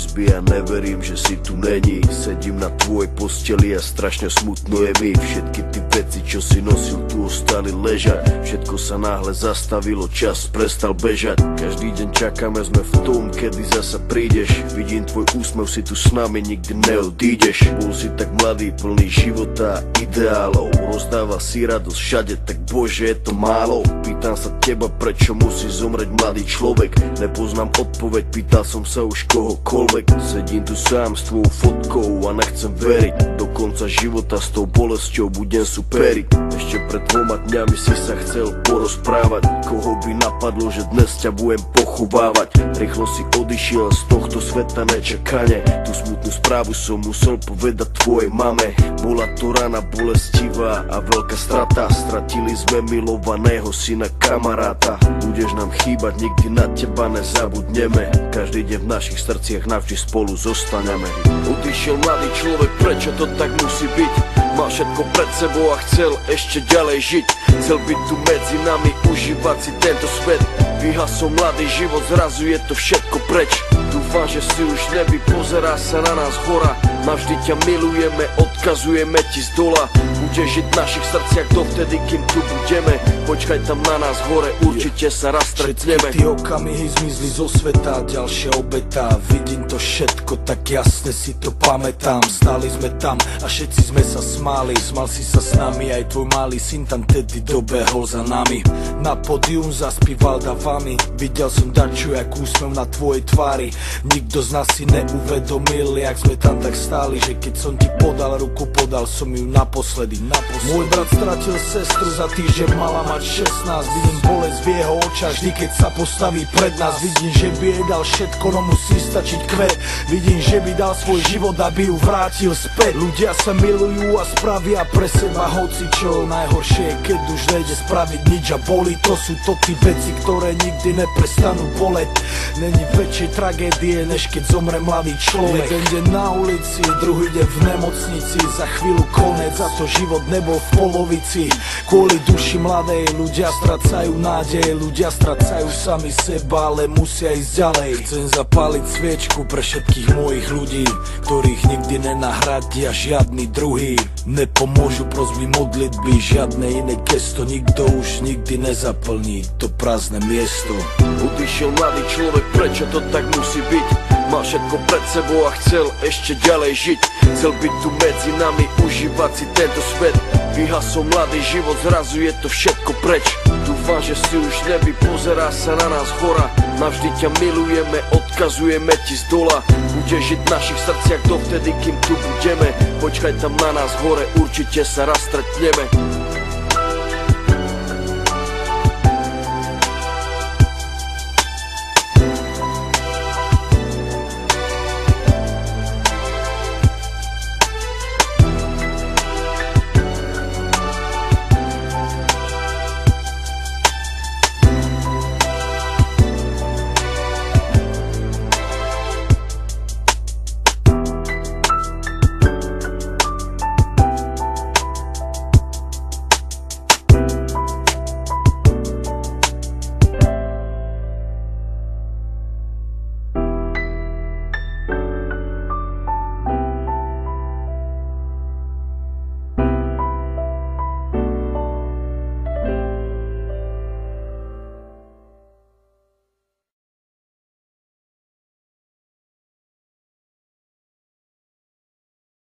izby a neverím, že si tu není. Sedím na tvojej posteli a strašne smutno je mi. Všetky ty veci, čo si nosil, tu ostali ležať. Všetko sa náhle zastavilo, čas prestal bežať. Každý deň čakáme, sme v tom, kedy zasa prídeš. Vidím tvoj úsmev, si tu s nami, nikdy neodídeš. Bol si tak mladý, plný života a ideálov. Rozdával si radosť všade, tak bože, je to málo. Pýtam sa teba, prečo musí zomrieť mladý človek. Nepoznám odpoveď, pýtal som sa už kohokoľvek. Sedím tu sám s tvojou fotkou a nechcem veriť. Do konca života s tou bolesťou budem superiť. Ešte pred 2 dňami si sa chcel porozprávať. Koho by napadlo, že dnes ťa budem pochovávať. Rýchlo si odišiel z tohto sveta nečakane. Tú smutnú správu som musel povedať tvojej mame. Bola to rana bolestivá a veľká strata. Stratili sme milovaného syna, kamaráta. Budeš nám chýbať, nikdy na teba nezabudneme. Každý deň v našich srdciach navždy spolu zostaneme. Odišiel mladý človek, prečo to tak musí byť? Mal všetko pred sebou a chcel ešte ďalej žiť. Chcel byť tu medzi nami, užívať si tento svet. Vyhasol mladý život, zrazu je to všetko preč. Dúfam, že si už neby, pozerá sa na nás hora. Navždy ťa milujeme, odkazujeme ti z dola. Budeš žiť v našich srdciach dovtedy, kým tu budeme. Počkaj tam na nás hore, určite sa raz stretneme. Všetky tie okamihy zmizli zo sveta, ďalšia obeta. Vidím to všetko, tak jasne si to pamätám. Stáli sme tam a všetci sme sa smáli. Smal si sa s nami, aj tvoj malý syn tam tedy dobehol za nami. Na pódium zaspíval davami. Videl som dačo, jak úsmev na tvojej tvári. Nikto z nás si neuvedomil, jak sme tam tak stáli, že keď som ti podal ruku, podal som ju naposledy. Môj brat stratil sestru, za týždeň mala mať 16. Vidím bolesť v jeho očách, vždy keď sa postaví pred nás. Vidím, že by jej dal všetko, no musí stačiť kvet. Vidím, že by dal svoj život, aby ju vrátil späť. Ľudia sa milujú a spravia pre seba hocičo. Najhoršie je, keď už nejde spraviť nič a boli. To sú to tí veci, ktoré nikdy neprestanú boleť. Není väčšej tragédie, než keď zomre mladý človek. Jeden deň na ulici, druhý deň v nemocnici. Za chvíľu konec, za to život nebol v polovici. Kvôli duši mladej ľudia stracajú nádej. Ľudia stracajú sami seba, ale musia ísť ďalej. Chcem zapáliť sviečku pre všetkých mojich ľudí, ktorých nikdy nenahradia žiadny druhý. Nepomôžu prosby, modlitby, žiadne iné gesto. Nikto už nikdy nezaplní to prázdne miesto. Odišiel mladý človek, prečo to tak musí byť? Mal všetko pred sebou a chcel ešte ďalej žiť. Chcel byť tu medzi nami, užívať si tento svet. Vyhasol mladý život, zrazu je to všetko preč. Dúfam, že si už neby, pozerá sa na nás hora. Navždy ťa milujeme, odkazujeme ti z dola. Budeš žiť v našich srdciach dovtedy, kým tu budeme. Počkaj tam na nás hore, určite sa raz stretneme.